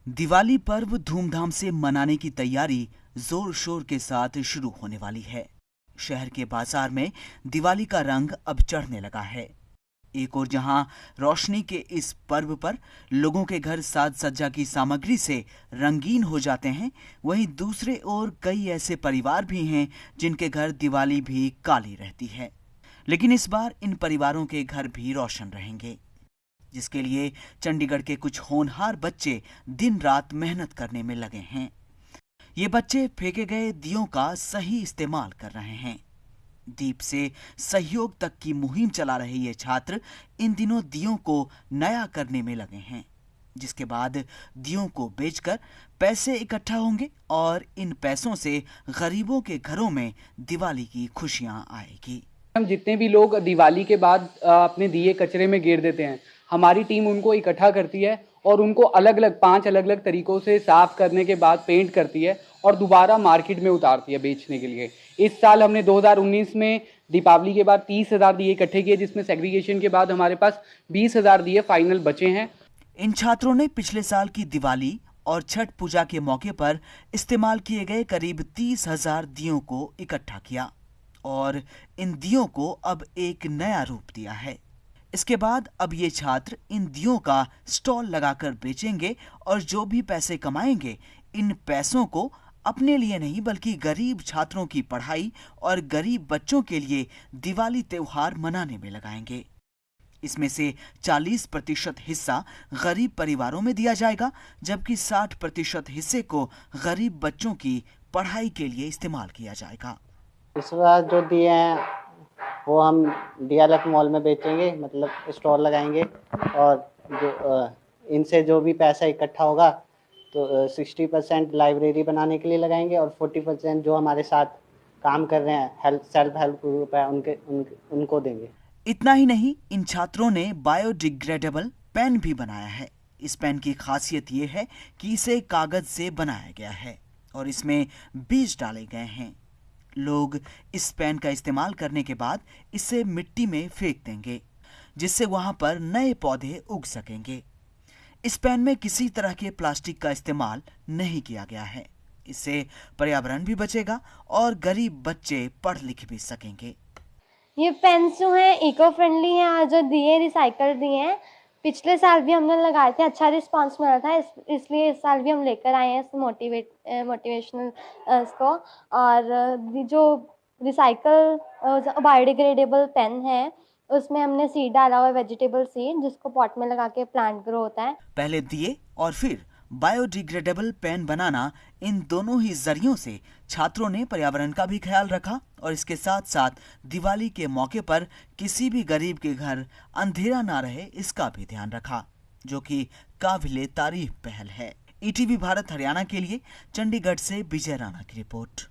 दिवाली पर्व धूमधाम से मनाने की तैयारी जोर शोर के साथ शुरू होने वाली है। शहर के बाजार में दिवाली का रंग अब चढ़ने लगा है। एक ओर जहां रोशनी के इस पर्व पर लोगों के घर साज सज्जा की सामग्री से रंगीन हो जाते हैं, वहीं दूसरे ओर कई ऐसे परिवार भी हैं जिनके घर दिवाली भी काली रहती है। लेकिन इस बार इन परिवारों के घर भी रोशन रहेंगे, जिसके लिए चंडीगढ़ के कुछ होनहार बच्चे दिन रात मेहनत करने में लगे हैं। ये बच्चे फेंके गए दियों का सही इस्तेमाल कर रहे हैं। दीप से सहयोग तक की मुहिम चला रहे ये छात्र इन दिनों दियों को नया करने में लगे हैं, जिसके बाद दियों को बेचकर पैसे इकट्ठा होंगे और इन पैसों से गरीबों के घरों में दिवाली की खुशियां आएगी। हम जितने भी लोग दिवाली के बाद अपने दिए कचरे में गिर देते हैं, हमारी टीम उनको इकट्ठा करती है और उनको अलग अलग 5 अलग अलग तरीकों से साफ करने के बाद पेंट करती है और दोबारा मार्केट में उतारती है बेचने के लिए। इस साल हमने 2019 में दीपावली के बाद 30,000 दिए इकट्ठे किए, जिसमें सेग्रीगेशन के बाद हमारे पास 20,000 दिए फाइनल बचे हैं। इन छात्रों ने पिछले साल की दिवाली और छठ पूजा के मौके पर इस्तेमाल किए गए करीब 30,000 दियों को इकट्ठा किया और इन दियों को अब एक नया रूप दिया है। इसके बाद अब ये छात्र इन दियों का स्टॉल लगाकर बेचेंगे और जो भी पैसे कमाएंगे, इन पैसों को अपने लिए नहीं बल्कि गरीब छात्रों की पढ़ाई और गरीब बच्चों के लिए दिवाली त्योहार मनाने में लगाएंगे। इसमें से 40% हिस्सा गरीब परिवारों में दिया जाएगा, जबकि 60% हिस्से को गरीब बच्चों की पढ़ाई के लिए इस्तेमाल किया जाएगा। इस बार जो दिए हैं वो हम डीएलएफ मॉल में बेचेंगे, मतलब स्टॉल लगाएंगे और जो इनसे जो भी पैसा इकट्ठा होगा तो 60% लाइब्रेरी बनाने के लिए लगाएंगे और 40% जो हमारे साथ काम कर रहे हैं सेल्फ हेल्प ग्रुप है उनको देंगे। इतना ही नहीं, इन छात्रों ने बायोडिग्रेडेबल पेन भी बनाया है। इस पेन की खासियत ये है कि इसे कागज से बनाया गया है और इसमें बीज डाले गए हैं। लोग इस पेन का इस्तेमाल करने के बाद इसे मिट्टी में फेंक देंगे, जिससे वहां पर नए पौधे उग सकेंगे। इस पेन में किसी तरह के प्लास्टिक का इस्तेमाल नहीं किया गया है। इससे पर्यावरण भी बचेगा और गरीब बच्चे पढ़ लिख भी सकेंगे। ये पेन्स जो हैं इको फ्रेंडली हैं और जो दिए रिसाइकल दिए हैं। पिछले साल भी हमने लगाए थे, अच्छा रिस्पांस मिला था, इसलिए इस साल भी हम लेकर आए हैं इस मोटिवेशनल इसको। और जो रिसाइकल बायोडिग्रेडेबल पेन है उसमें हमने सीड डाला हुआ है, वेजिटेबल सीड, जिसको पॉट में लगा के प्लांट ग्रो होता है। पहले दिए और फिर बायोडिग्रेडेबल पेन बनाना, इन दोनों ही जरियों से छात्रों ने पर्यावरण का भी ख्याल रखा और इसके साथ साथ दिवाली के मौके पर किसी भी गरीब के घर अंधेरा ना रहे, इसका भी ध्यान रखा, जो कि काबिले तारीफ पहल है। ईटीवी भारत हरियाणा के लिए चंडीगढ़ से विजय राणा की रिपोर्ट।